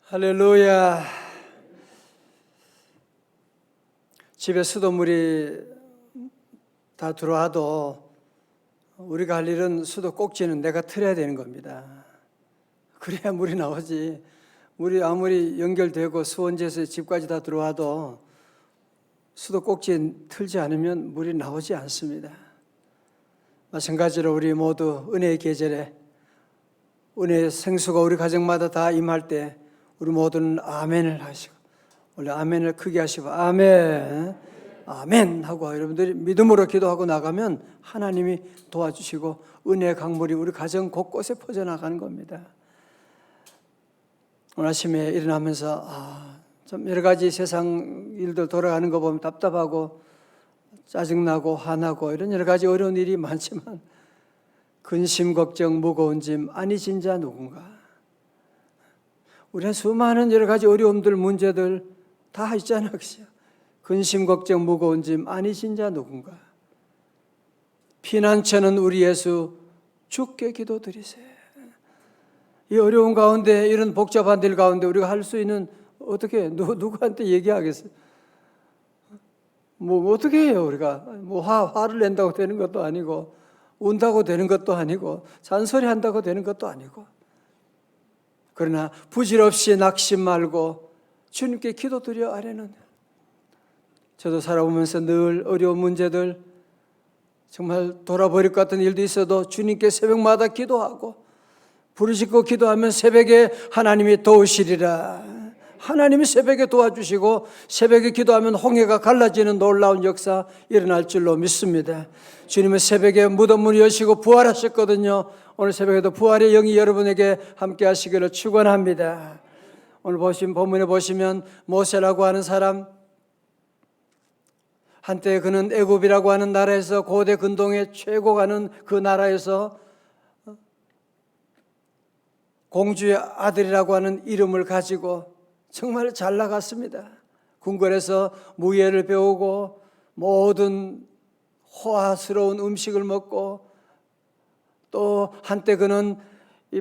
할렐루야. 집에 수돗물이 다 들어와도 우리가 할 일은 수도 꼭지는 내가 틀어야 되는 겁니다. 그래야 물이 나오지. 물이 아무리 연결되고 수원지에서 집까지 다 들어와도 수도 꼭지 틀지 않으면 물이 나오지 않습니다. 마찬가지로 우리 모두 은혜의 계절에 은혜의 생수가 우리 가정마다 다 임할 때 우리 모두는 아멘을 하시고, 원래 아멘을 크게 하시고 아멘, 아멘 하고 여러분들이 믿음으로 기도하고 나가면 하나님이 도와주시고 은혜의 강물이 우리 가정 곳곳에 퍼져나가는 겁니다. 오늘 아침에 일어나면서 좀 여러 가지 세상 일들 돌아가는 거 보면 답답하고 짜증나고 화나고 이런 여러 가지 어려운 일이 많지만 근심 걱정 무거운 짐 아니 진자 누군가. 우리는 수많은 여러 가지 어려움들 문제들 다 있잖아요. 근심 걱정 무거운 짐 아니 진자 누군가. 피난처는 우리 예수 주께 기도드리세요. 이 어려운 가운데 이런 복잡한 일 가운데 우리가 할 수 있는 어떻게 누구한테 얘기하겠어요? 뭐 어떻게 해요 우리가? 뭐 화를 낸다고 되는 것도 아니고 운다고 되는 것도 아니고 잔소리한다고 되는 것도 아니고. 그러나 부질없이 낙심 말고 주님께 기도드려 아뢰는. 저도 살아오면서 늘 어려운 문제들 정말 돌아버릴 것 같은 일도 있어도 주님께 새벽마다 기도하고 부르짖고 기도하면 새벽에 하나님이 도우시리라. 하나님이 새벽에 도와주시고 새벽에 기도하면 홍해가 갈라지는 놀라운 역사 일어날 줄로 믿습니다. 주님은 새벽에 무덤문을 여시고 부활하셨거든요. 오늘 새벽에도 부활의 영이 여러분에게 함께 하시기를 축원합니다. 오늘 본문에 보시면 모세라고 하는 사람, 한때 그는 애굽이라고 하는 나라에서 고대 근동의 최고가는 그 나라에서 공주의 아들이라고 하는 이름을 가지고 정말 잘 나갔습니다. 궁궐에서 무예를 배우고 모든 호화스러운 음식을 먹고 또 한때 그는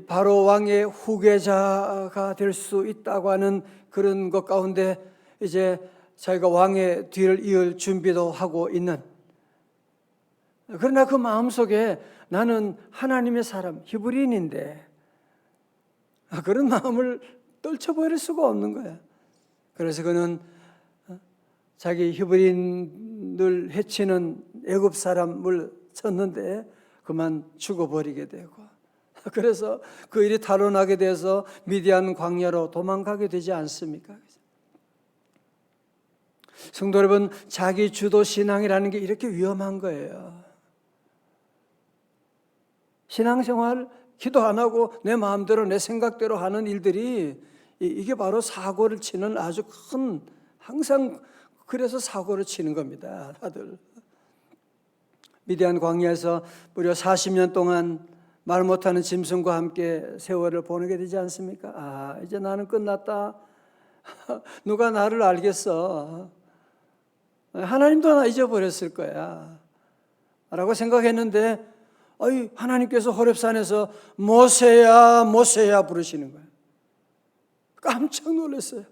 바로 왕의 후계자가 될 수 있다고 하는 그런 것 가운데 이제 자기가 왕의 뒤를 이을 준비도 하고 있는, 그러나 그 마음속에 나는 하나님의 사람 히브리인인데 그런 마음을 떨쳐버릴 수가 없는 거야. 그래서 그는 자기 히브리인을 해치는 애굽 사람을 쳤는데 그만 죽어버리게 되고, 그래서 그 일이 탄로나게 돼서 미디안 광야로 도망가게 되지 않습니까? 성도 여러분, 자기 주도 신앙이라는 게 이렇게 위험한 거예요. 신앙생활 기도 안 하고 내 마음대로 내 생각대로 하는 일들이 이게 바로 사고를 치는 아주 큰, 항상 그래서 사고를 치는 겁니다. 다들 미디안 광야에서 무려 40년 동안 말 못하는 짐승과 함께 세월을 보내게 되지 않습니까? 이제 나는 끝났다. 누가 나를 알겠어. 하나님도 나 잊어버렸을 거야 라고 생각했는데 하나님께서 호렙산에서 모세야 모세야 부르시는 거예요. 깜짝 놀랐어요.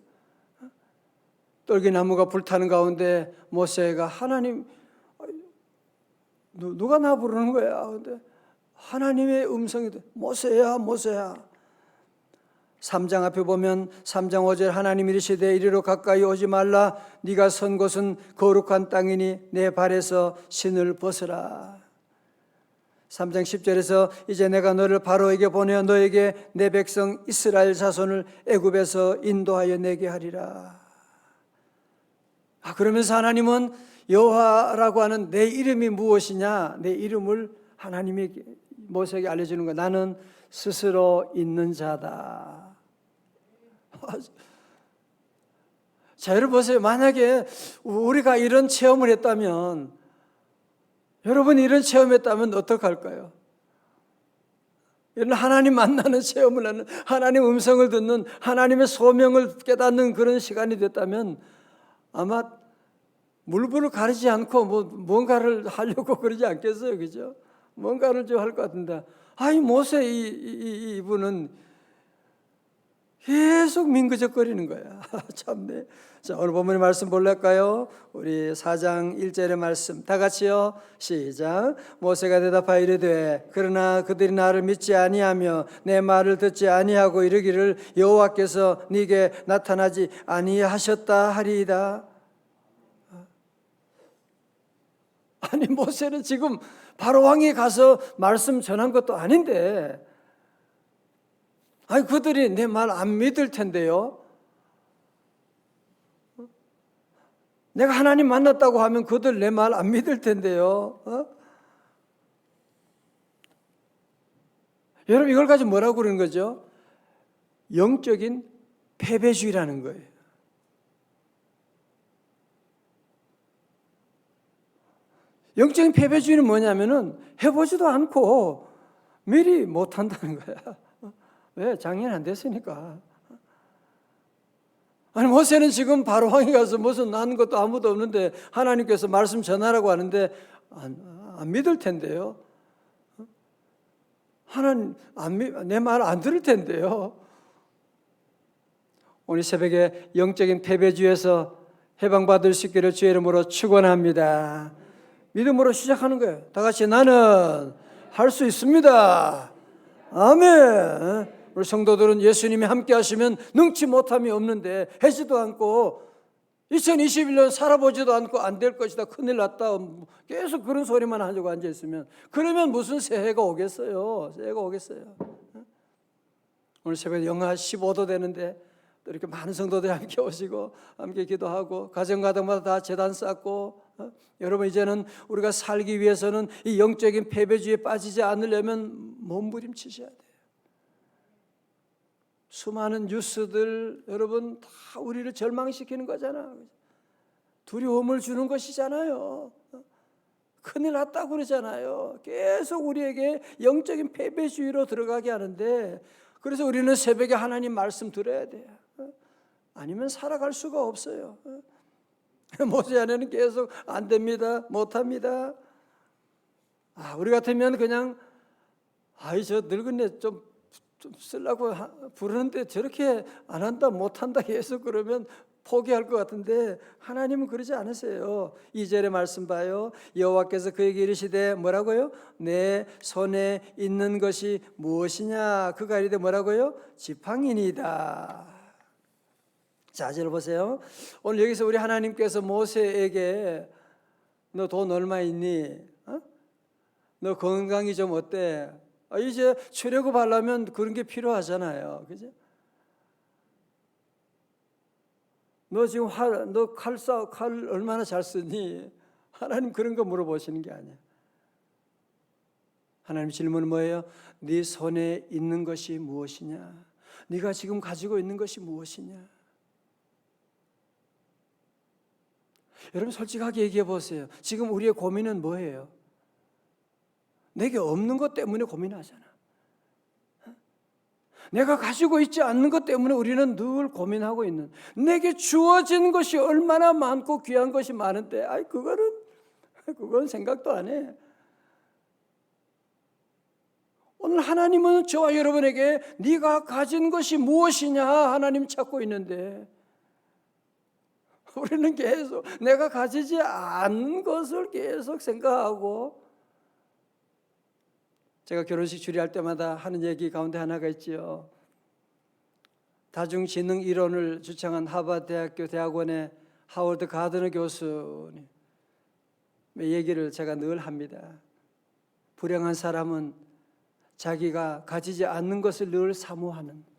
떨기나무가 불타는 가운데 모세가 하나님, 누가 나 부르는 거야? 근데 하나님의 음성이 모세야 모세야. 3장 앞에 보면 3장 5절 하나님이 이르시되 이리로 가까이 오지 말라. 네가 선 곳은 거룩한 땅이니 내 발에서 신을 벗으라. 3장 10절에서 이제 내가 너를 바로에게 보내어 너에게 내 백성 이스라엘 자손을 애굽에서 인도하여 내게 하리라. 그러면서 하나님은 여호와라고 하는 내 이름이 무엇이냐, 내 이름을 하나님이 모세에게 알려주는 거야. 나는 스스로 있는 자다. 자, 여러분 보세요. 만약에 우리가 이런 체험을 했다면, 여러분이 이런 체험했다면 어떡할까요? 이런 하나님 만나는 체험을 하는, 하나님 음성을 듣는, 하나님의 소명을 깨닫는 그런 시간이 됐다면 아마 물불을 가리지 않고 뭔가를 하려고 그러지 않겠어요, 그죠? 뭔가를 좀 할 것 같은데, 모세 이분은 계속 민그적거리는 거야. 참네. 자, 오늘 본문의 말씀 볼까요? 우리 4장 1절의 말씀 다 같이요. 시작. 모세가 대답하여 이르되 그러나 그들이 나를 믿지 아니하며 내 말을 듣지 아니하고 이르기를 여호와께서 네게 나타나지 아니하셨다 하리이다. 아니, 모세는 지금 바로 왕이 가서 말씀 전한 것도 아닌데, 아니 그들이 내 말 안 믿을 텐데요. 내가 하나님 만났다고 하면 그들 내 말 안 믿을 텐데요. 여러분, 이걸 가지고 뭐라고 그러는 거죠? 영적인 패배주의라는 거예요. 영적인 패배주의는 뭐냐면은 해보지도 않고 미리 못한다는 거야. 왜? 장인 안 됐으니까. 아니, 모세는 지금 바로 왕이 가서 무슨 나는 것도 아무도 없는데 하나님께서 말씀 전하라고 하는데 안 믿을 텐데요. 하나님 내 말 안 들을 텐데요. 오늘 새벽에 영적인 패배주의에서 해방받을 수 있기를 주의 이름으로 축원합니다. 믿음으로 시작하는 거예요. 다 같이 나는 할 수 있습니다. 아멘. 우리 성도들은 예수님이 함께 하시면 능치 못함이 없는데 하지도 않고 2021년 살아보지도 않고 안 될 것이다, 큰일 났다, 계속 그런 소리만 하려고 앉아있으면 그러면 무슨 새해가 오겠어요? 새해가 오겠어요? 오늘 새벽에 영하 15도 되는데 또 이렇게 많은 성도들이 함께 오시고 함께 기도하고 가정가정마다 다 제단 쌓고 여러분, 이제는 우리가 살기 위해서는 이 영적인 패배주의에 빠지지 않으려면 몸부림치셔야 돼요. 수많은 뉴스들 여러분 다 우리를 절망시키는 거잖아. 두려움을 주는 것이잖아요. 큰일 났다고 그러잖아요. 계속 우리에게 영적인 패배주의로 들어가게 하는데, 그래서 우리는 새벽에 하나님 말씀 들어야 돼요. 아니면 살아갈 수가 없어요. 모세 안에는 계속 안 됩니다, 못합니다. 우리 같으면 그냥 저 늙은애 좀 쓰려고 부르는데 저렇게 안 한다, 못한다 계속 그러면 포기할 것 같은데 하나님은 그러지 않으세요. 2절의 말씀 봐요. 여호와께서 그에게 이르시되 뭐라고요? 내 손에 있는 것이 무엇이냐? 그가 이르되 뭐라고요? 지팡이니이다. 자, 절 보세요. 오늘 여기서 우리 하나님께서 모세에게 너 돈 얼마 있니? 너 건강이 좀 어때? 이제 출애굽 하려면 그런 게 필요하잖아요. 그죠? 너 지금 칼 얼마나 잘 쓰니? 하나님 그런 거 물어보시는 게 아니야. 하나님 질문은 뭐예요? 네 손에 있는 것이 무엇이냐? 네가 지금 가지고 있는 것이 무엇이냐? 여러분, 솔직하게 얘기해 보세요. 지금 우리의 고민은 뭐예요? 내게 없는 것 때문에 고민하잖아. 내가 가지고 있지 않는 것 때문에 우리는 늘 고민하고 있는, 내게 주어진 것이 얼마나 많고 귀한 것이 많은데 그건 생각도 안 해. 오늘 하나님은 저와 여러분에게 네가 가진 것이 무엇이냐 하나님 찾고 있는데, 우리는 계속 내가 가지지 않은 것을 계속 생각하고, 제가 결혼식 주례할 때마다 하는 얘기 가운데 하나가 있지요. 다중지능 이론을 주창한 하버드 대학교 대학원의 하워드 가드너 교수님 얘기를 제가 늘 합니다. 불행한 사람은 자기가 가지지 않는 것을 늘 사모하는,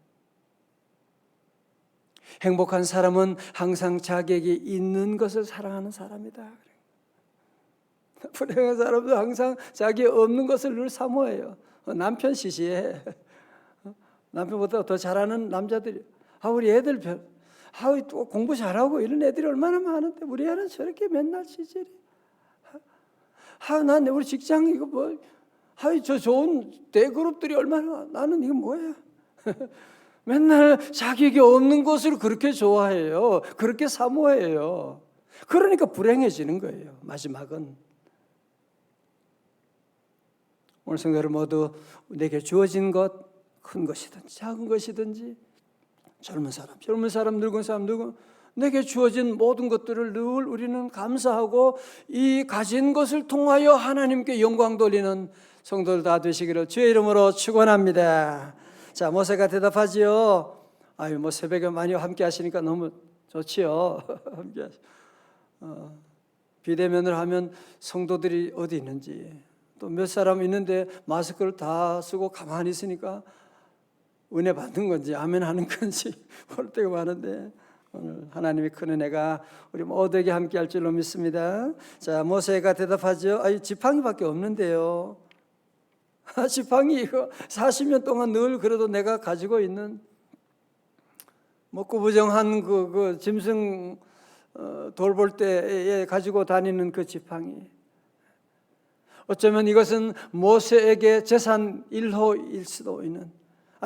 행복한 사람은 항상 자격이 있는 것을 사랑하는 사람이다. 불행한 사람도 항상 자기 없는 것을 늘 사모해요. 남편 시시해. 남편보다 더 잘하는 남자들이, 우리 애들 또 공부 잘하고 이런 애들이 얼마나 많은데 우리 애는 저렇게 맨날 시시해. 난 우리 직장 이거 뭐, 저 좋은 대그룹들이 얼마나, 나는 이거 뭐야? 맨날 자기에게 없는 것을 그렇게 좋아해요. 그렇게 사모해요. 그러니까 불행해지는 거예요, 마지막은. 오늘 성도들 모두 내게 주어진 것, 큰 것이든지 작은 것이든지 젊은 사람, 늙은 사람, 내게 주어진 모든 것들을 늘 우리는 감사하고 이 가진 것을 통하여 하나님께 영광 돌리는 성도들 다 되시기를 주의 이름으로 축원합니다. 자, 모세가 대답하지요. 아유, 뭐 새벽에 많이 함께 하시니까 너무 좋지요. 함께 비대면을 하면 성도들이 어디 있는지, 또 몇 사람 있는데 마스크를 다 쓰고 가만히 있으니까 은혜 받는 건지 아멘 하는 건지 볼 때가 많은데, 오늘 하나님의 큰 은혜가 우리 모두에게 함께 할 줄로 믿습니다. 자, 모세가 대답하죠. 아니, 지팡이밖에 없는데요. 지팡이 이거 40년 동안 늘 그래도 내가 가지고 있는 뭐 구부정한 그 짐승 돌볼 때에 가지고 다니는 그 지팡이. 어쩌면 이것은 모세에게 재산 1호일 수도 있는.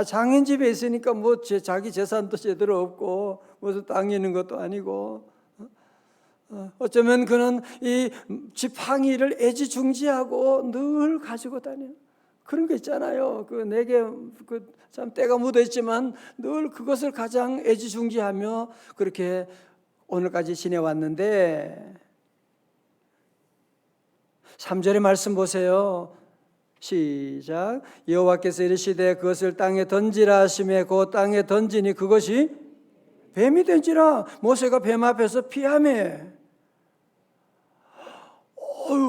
장인 집에 있으니까 뭐 자기 재산도 제대로 없고 무슨 땅이 있는 것도 아니고, 어쩌면 그는 이 지팡이를 애지중지하고 늘 가지고 다니는 그런 거 있잖아요. 내게 참 때가 묻어 있지만 늘 그것을 가장 애지중지하며 그렇게 오늘까지 지내왔는데, 3절의 말씀 보세요. 시작. 여호와께서 이르시되 그것을 땅에 던지라 하시매 그 땅에 던지니 그것이 뱀이 된지라. 모세가 뱀 앞에서 피하며,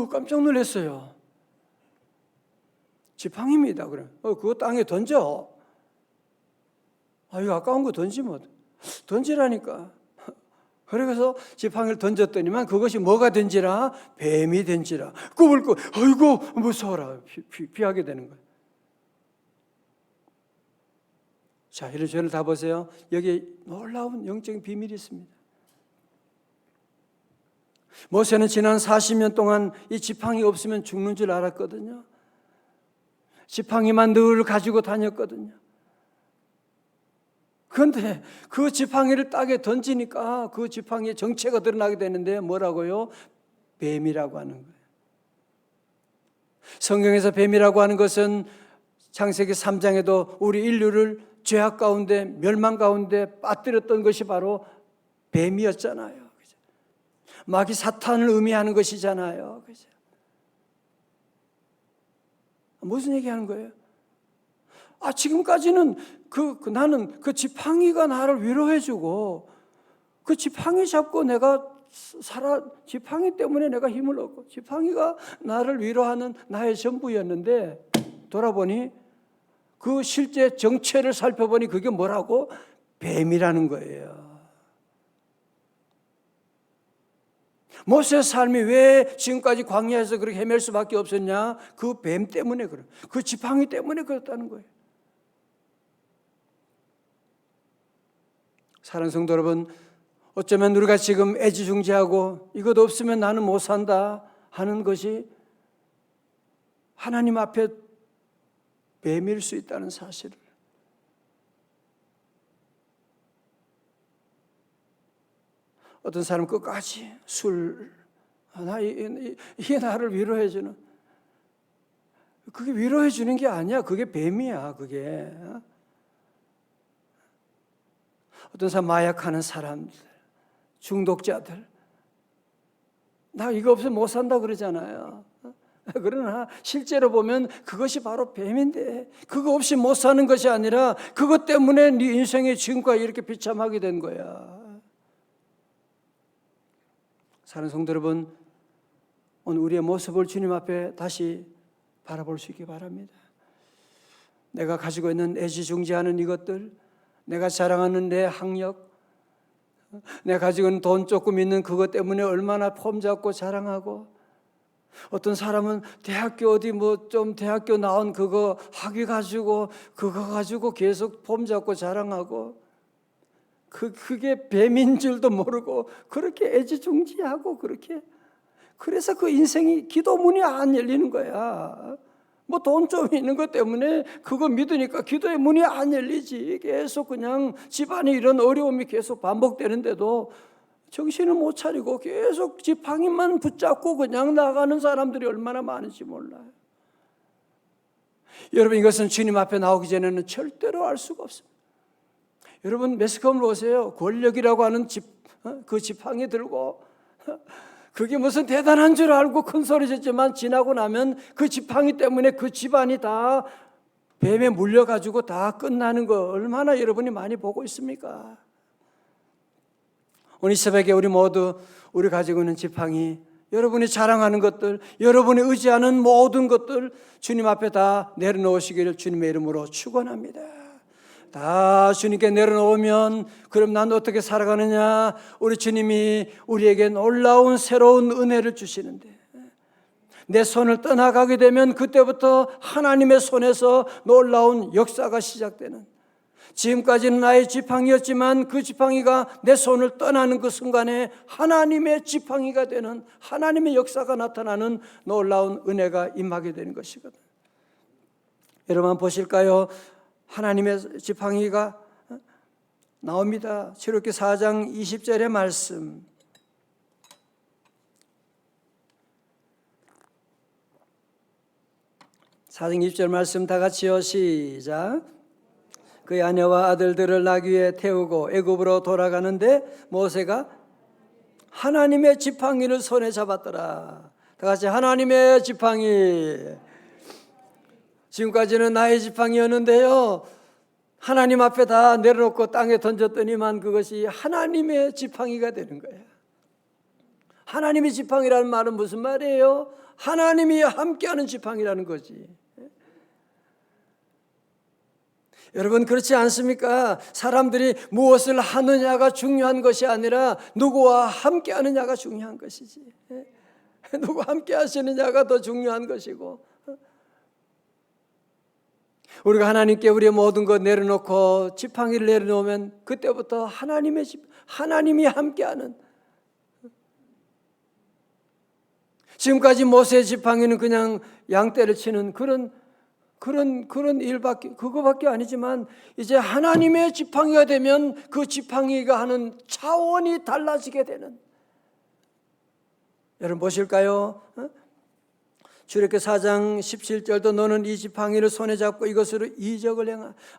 깜짝 놀랐어요. 지팡이입니다. 그래. 그거 땅에 던져. 이거 아까운 거 던지면 던지라니까. 그래서 지팡이를 던졌더니만 그것이 뭐가 된지라? 뱀이 된지라. 꿈을 꾸, 아이고 무서워라. 피하게 되는 거예요. 자, 이런 저를 다 보세요. 여기 놀라운 영적인 비밀이 있습니다. 모세는 지난 40년 동안 이 지팡이 없으면 죽는 줄 알았거든요. 지팡이만 늘 가지고 다녔거든요. 그런데 그 지팡이를 땅에 던지니까 그 지팡이의 정체가 드러나게 되는데 뭐라고요? 뱀이라고 하는 거예요. 성경에서 뱀이라고 하는 것은 창세기 3장에도 우리 인류를 죄악 가운데 멸망 가운데 빠뜨렸던 것이 바로 뱀이었잖아요. 그죠? 마귀 사탄을 의미하는 것이잖아요. 그죠? 무슨 얘기하는 거예요? 지금까지는 나는 그 지팡이가 나를 위로해주고 그 지팡이 잡고 내가 지팡이 때문에 내가 힘을 얻고 지팡이가 나를 위로하는 나의 전부였는데, 돌아보니 그 실제 정체를 살펴보니 그게 뭐라고? 뱀이라는 거예요. 모세의 삶이 왜 지금까지 광야에서 그렇게 헤맬 수밖에 없었냐? 그 뱀 때문에 그래. 그 지팡이 때문에 그렇다는 거예요. 사랑하는 성도 여러분, 어쩌면 우리가 지금 애지중지하고 이것 없으면 나는 못 산다 하는 것이 하나님 앞에 뱀일 수 있다는 사실을, 어떤 사람은 끝까지 이게 나를 위로해주는, 그게 위로해주는 게 아니야. 그게 뱀이야. 그게. 어떤 사람 마약하는 사람들, 중독자들, 나 이거 없으면 못 산다 그러잖아요. 그러나 실제로 보면 그것이 바로 뱀인데, 그거 없이 못 사는 것이 아니라 그것 때문에 네 인생이 지금까지 이렇게 비참하게 된 거야. 사랑하는 성도 여러분, 오늘 우리의 모습을 주님 앞에 다시 바라볼 수 있기 바랍니다. 내가 가지고 있는 애지중지하는 이것들, 내가 자랑하는 내 학력, 내가 가지고 있는 돈 조금 있는 그것 때문에 얼마나 폼 잡고 자랑하고, 어떤 사람은 대학교 어디 대학교 나온 그거 학위 가지고 그거 가지고 계속 폼 잡고 자랑하고, 그게 뱀인 줄도 모르고 그렇게 애지중지하고 그래서 그 인생이 기도문이 안 열리는 거야. 뭐 돈 좀 있는 것 때문에 그거 믿으니까 기도의 문이 안 열리지. 계속 그냥 집안에 이런 어려움이 계속 반복되는데도 정신을 못 차리고 계속 지팡이만 붙잡고 그냥 나가는 사람들이 얼마나 많은지 몰라요. 여러분, 이것은 주님 앞에 나오기 전에는 절대로 알 수가 없습니다. 여러분 매스컴을 보세요. 권력이라고 하는 그 지팡이 들고 그게 무슨 대단한 줄 알고 큰 소리 쳤지만 지나고 나면 그 지팡이 때문에 그 집안이 다 뱀에 물려가지고 다 끝나는 거 얼마나 여러분이 많이 보고 있습니까? 오늘 이 새벽에 우리 모두 우리 가지고 있는 지팡이, 여러분이 자랑하는 것들, 여러분이 의지하는 모든 것들 주님 앞에 다 내려놓으시기를 주님의 이름으로 축원합니다. 다 주님께 내려놓으면 그럼 난 어떻게 살아가느냐? 우리 주님이 우리에게 놀라운 새로운 은혜를 주시는데, 내 손을 떠나가게 되면 그때부터 하나님의 손에서 놀라운 역사가 시작되는, 지금까지는 나의 지팡이였지만 그 지팡이가 내 손을 떠나는 그 순간에 하나님의 지팡이가 되는, 하나님의 역사가 나타나는 놀라운 은혜가 임하게 되는 것이거든. 여러분 보실까요? 하나님의 지팡이가 나옵니다. 출애굽기 4장 20절의 말씀, 4장 20절 말씀 다 같이요. 시작. 그의 아내와 아들들을 나귀 위에 태우고 애굽으로 돌아가는데 모세가 하나님의 지팡이를 손에 잡았더라. 다 같이 하나님의 지팡이. 지금까지는 나의 지팡이였는데요, 하나님 앞에 다 내려놓고 땅에 던졌더니만 그것이 하나님의 지팡이가 되는 거예요. 하나님의 지팡이라는 말은 무슨 말이에요? 하나님이 함께하는 지팡이라는 거지. 여러분 그렇지 않습니까? 사람들이 무엇을 하느냐가 중요한 것이 아니라 누구와 함께 하느냐가 중요한 것이지. 누구와 함께 하시느냐가 더 중요한 것이고, 우리가 하나님께 우리의 모든 것 내려놓고 지팡이를 내려놓으면 그때부터 하나님이 함께하는, 지금까지 모세의 지팡이는 그냥 양떼를 치는 그런 그거밖에 아니지만, 이제 하나님의 지팡이가 되면 그 지팡이가 하는 차원이 달라지게 되는, 여러분 보실까요? 출애굽기 4장 17절도 너는 이 지팡이를 손에 잡고 이것으로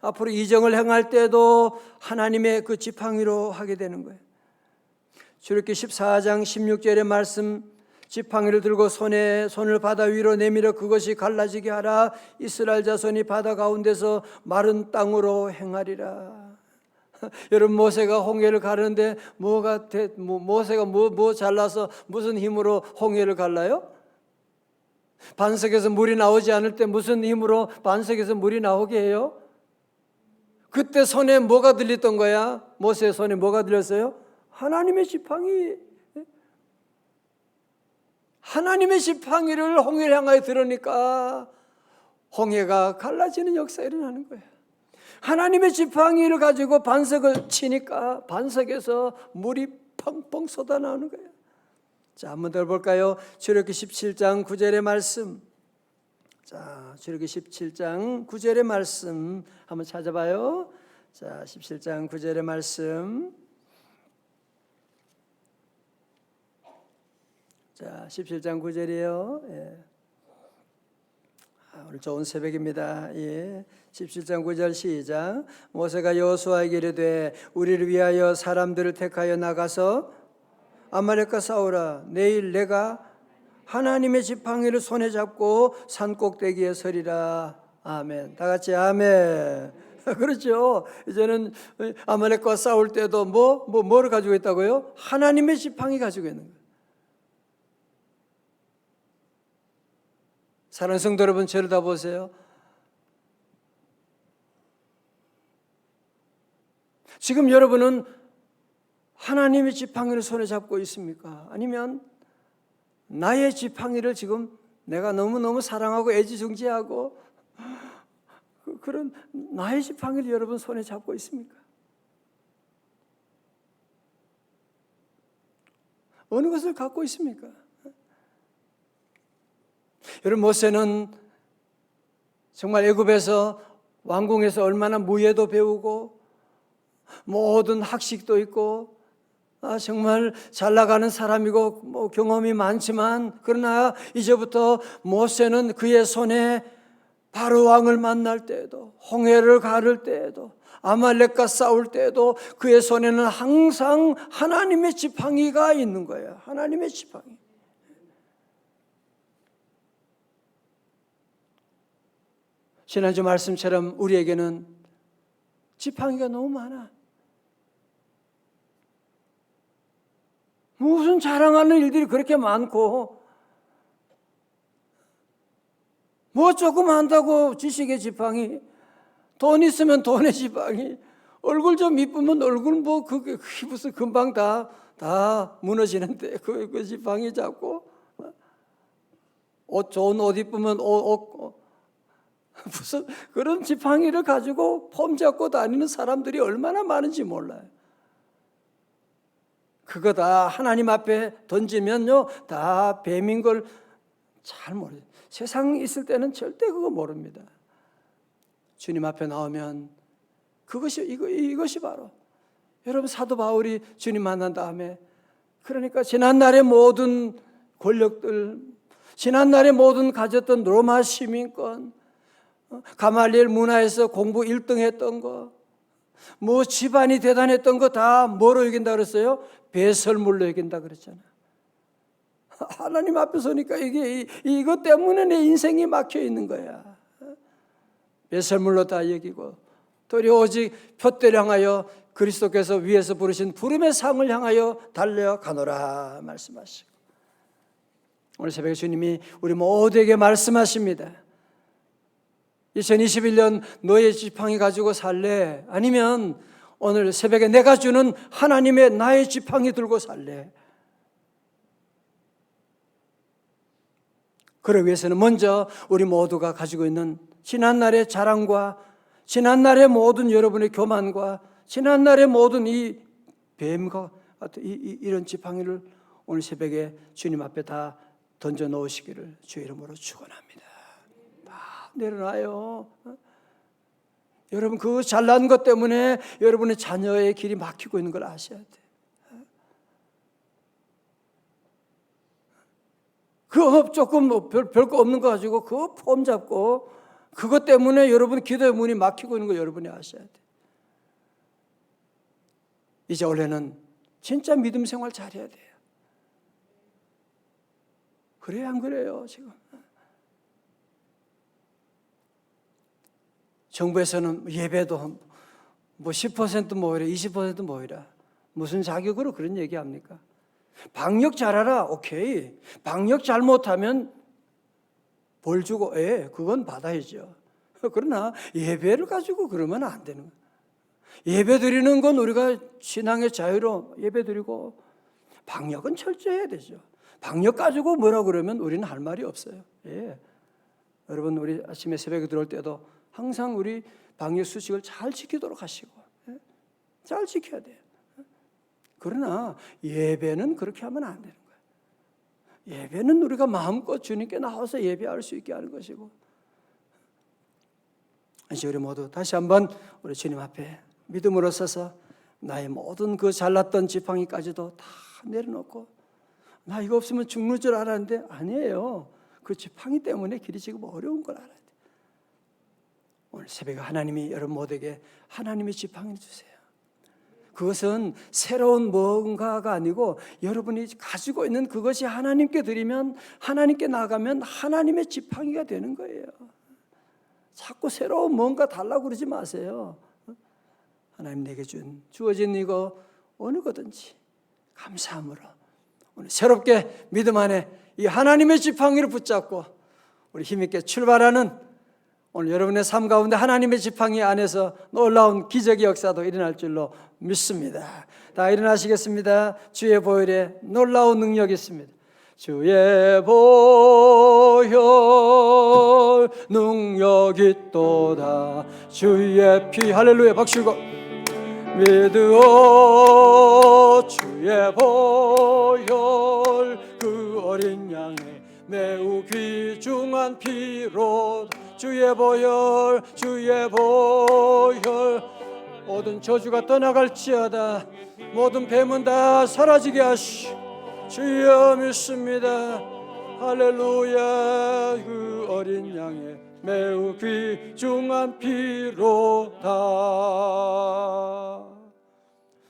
앞으로 이적을 행할 때도 하나님의 그 지팡이로 하게 되는 거예요. 출애굽기 14장 16절의 말씀, 지팡이를 들고 손을 바다 위로 내밀어 그것이 갈라지게 하라. 이스라엘 자손이 바다 가운데서 마른 땅으로 행하리라. 여러분 모세가 홍해를 가르는데 모세가 뭐 잘라서 무슨 힘으로 홍해를 갈라요? 반석에서 물이 나오지 않을 때 무슨 힘으로 반석에서 물이 나오게 해요? 그때 손에 뭐가 들렸던 거야? 모세의 손에 뭐가 들렸어요? 하나님의 지팡이. 하나님의 지팡이를 홍해를 향하여 들으니까 홍해가 갈라지는 역사가 일어나는 거예요. 하나님의 지팡이를 가지고 반석을 치니까 반석에서 물이 펑펑 쏟아나오는 거예요. 자, 한번 더 볼까요? 출애굽기 17장 9절의 말씀. 자, 출애굽기 17장 9절의 말씀 한번 찾아봐요. 자, 17장 9절의 말씀. 자, 17장 9절이에요. 예. 오늘 좋은 새벽입니다. 예. 17장 9절 시작. 모세가 여호수아에게 이르되 우리를 위하여 사람들을 택하여 나가서 아말렉과 싸우라. 내일 내가 하나님의 지팡이를 손에 잡고 산 꼭대기에 서리라. 아멘. 다 같이 아멘. 그렇죠. 이제는 아말렉과 싸울 때도 뭐를 가지고 있다고요? 하나님의 지팡이 가지고 있는 거예요. 사랑하는 성도 여러분, 저를 다 보세요. 지금 여러분은 하나님의 지팡이를 손에 잡고 있습니까? 아니면 나의 지팡이를 지금 내가 너무너무 사랑하고 애지중지하고 그런 나의 지팡이를 여러분 손에 잡고 있습니까? 어느 것을 갖고 있습니까? 여러분 모세는 정말 애굽에서 왕궁에서 얼마나 무예도 배우고 모든 학식도 있고 정말 잘 나가는 사람이고 경험이 많지만, 그러나 이제부터 모세는 그의 손에 바로 왕을 만날 때에도, 홍해를 가를 때에도, 아말렉과 싸울 때에도 그의 손에는 항상 하나님의 지팡이가 있는 거예요. 하나님의 지팡이. 지난주 말씀처럼 우리에게는 지팡이가 너무 많아. 무슨 자랑하는 일들이 그렇게 많고, 뭐 조금 한다고 지식의 지팡이, 돈 있으면 돈의 지팡이, 얼굴 좀 이쁘면 얼굴 뭐 그게 무슨 금방 다 무너지는데 그 지팡이 잡고, 좋은 옷 입으면 무슨 그런 지팡이를 가지고 폼 잡고 다니는 사람들이 얼마나 많은지 몰라요. 그거 다 하나님 앞에 던지면요 다 뱀인 걸 잘 모르죠. 세상에 있을 때는 절대 그거 모릅니다. 주님 앞에 나오면 이것이 바로, 여러분 사도 바울이 주님 만난 다음에, 그러니까 지난날의 모든 권력들, 지난날의 모든 가졌던 로마 시민권, 가말리엘 문화에서 공부 1등 했던 거, 뭐 집안이 대단했던 거 다 뭐로 여긴다 그랬어요? 배설물로 여긴다 그랬잖아요. 하나님 앞에 서니까 이것 때문에 내 인생이 막혀 있는 거야. 배설물로 다 여기고, 도리어 오직 표대를 향하여 그리스도께서 위에서 부르신 부름의 상을 향하여 달려가노라 말씀하시고, 오늘 새벽에 주님이 우리 모두에게 말씀하십니다. 2021년 너의 지팡이 가지고 살래? 아니면 오늘 새벽에 내가 주는 하나님의 나의 지팡이 들고 살래? 그러기 위해서는 먼저 우리 모두가 가지고 있는 지난날의 자랑과 지난날의 모든 여러분의 교만과 지난날의 모든 이 뱀과 이런 지팡이를 오늘 새벽에 주님 앞에 다 던져 놓으시기를 주의 이름으로 축원합니다. 다 내려놔요. 여러분 그 잘난 것 때문에 여러분의 자녀의 길이 막히고 있는 걸 아셔야 돼요. 그 조금 별거 없는 거 가지고 그 폼 잡고 그것 때문에 여러분 기도의 문이 막히고 있는 거 여러분이 아셔야 돼요. 이제 원래는 진짜 믿음 생활 잘해야 돼요. 그래야 안 그래요 지금? 정부에서는 예배도 뭐 10% 모이라 20% 모이라, 무슨 자격으로 그런 얘기합니까? 방역 잘하라, 오케이. 방역 잘못하면 벌 주고, 그건 받아야죠. 그러나 예배를 가지고 그러면 안 되는 거예요. 예배 드리는 건 우리가 신앙의 자유로 예배 드리고, 방역은 철저해야 되죠. 방역 가지고 뭐라 그러면 우리는 할 말이 없어요. 여러분 우리 아침에 새벽에 들어올 때도 항상 우리 방역 수칙을 잘 지키도록 하시고, 잘 지켜야 돼요. 그러나 예배는 그렇게 하면 안 되는 거예요. 예배는 우리가 마음껏 주님께 나와서 예배할 수 있게 하는 것이고, 이제 우리 모두 다시 한번 우리 주님 앞에 믿음으로 서서 나의 모든 그 잘났던 지팡이까지도 다 내려놓고, 나 이거 없으면 죽는 줄 알았는데 아니에요. 그 지팡이 때문에 길이 지금 어려운 걸 알아야 돼. 오늘 새벽에 하나님이 여러분 모두에게 하나님의 지팡이를 주세요. 그것은 새로운 뭔가가 아니고 여러분이 가지고 있는 그것이 하나님께 드리면, 하나님께 나가면 하나님의 지팡이가 되는 거예요. 자꾸 새로운 뭔가 달라고 그러지 마세요. 하나님 내게 주어진 이거 어느 거든지 감사함으로 오늘 새롭게 믿음 안에 이 하나님의 지팡이를 붙잡고 우리 힘있게 출발하는 오늘 여러분의 삶 가운데 하나님의 지팡이 안에서 놀라운 기적의 역사도 일어날 줄로 믿습니다. 다 일어나시겠습니다. 주의 보혈에 놀라운 능력이 있습니다. 주의 보혈 능력이 있도다. 주의 피, 할렐루야 박수고 믿으오. 주의 보혈 그 어린 양의 매우 귀중한 피로, 주의 보혈, 주의 보혈, 모든 저주가 떠나갈지어다. 모든 뱀은 다 사라지게 하시오. 주여 믿습니다. 할렐루야. 그 어린 양의 매우 귀중한 피로다.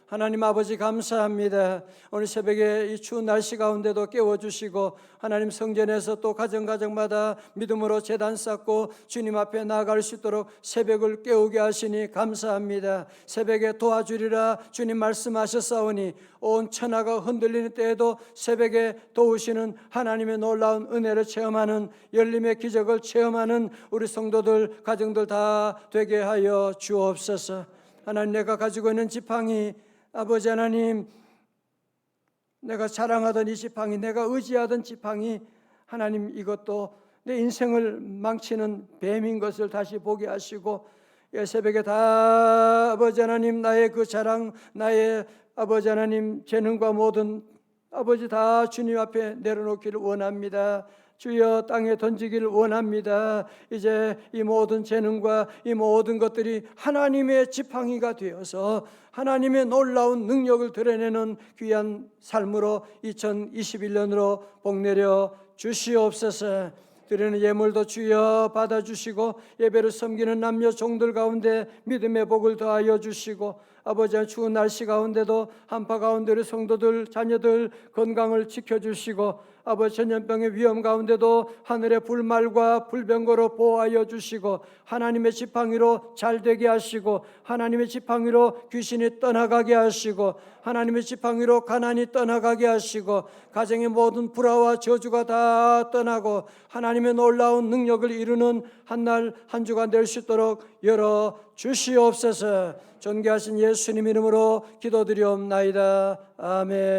하나님 아버지 감사합니다. 오늘 새벽에 이 추운 날씨 가운데도 깨워주시고 하나님 성전에서 또 가정가정마다 믿음으로 제단 쌓고 주님 앞에 나아갈 수 있도록 새벽을 깨우게 하시니 감사합니다. 새벽에 도와주리라 주님 말씀하셨사오니 온 천하가 흔들리는 때에도 새벽에 도우시는 하나님의 놀라운 은혜를 체험하는 열림의 기적을 체험하는 우리 성도들 가정들 다 되게 하여 주옵소서. 하나님 내가 가지고 있는 지팡이 아버지 하나님 내가 자랑하던 이 지팡이 내가 의지하던 지팡이 하나님 이것도 내 인생을 망치는 뱀인 것을 다시 보게 하시고 이 새벽에 다 아버지 하나님 나의 그 자랑 나의 아버지 하나님 재능과 모든 아버지 다 주님 앞에 내려놓기를 원합니다. 주여 땅에 던지기를 원합니다. 이제 이 모든 재능과 이 모든 것들이 하나님의 지팡이가 되어서 하나님의 놀라운 능력을 드러내는 귀한 삶으로 2021년으로 복내려 주시옵소서. 드리는 예물도 주여 받아주시고 예배를 섬기는 남녀 종들 가운데 믿음의 복을 더하여 주시고 아버지의 추운 날씨 가운데도 한파 가운데 우리 성도들 자녀들 건강을 지켜주시고 아버지 전염병의 위험 가운데도 하늘의 불말과 불병거로 보호하여 주시고 하나님의 지팡이로 잘되게 하시고 하나님의 지팡이로 귀신이 떠나가게 하시고 하나님의 지팡이로 가난이 떠나가게 하시고 가정의 모든 불화와 저주가 다 떠나고 하나님의 놀라운 능력을 이루는 한 날 한 주간 될 수 있도록 열어 주시옵소서. 존귀하신 예수님 이름으로 기도드리옵나이다. 아멘.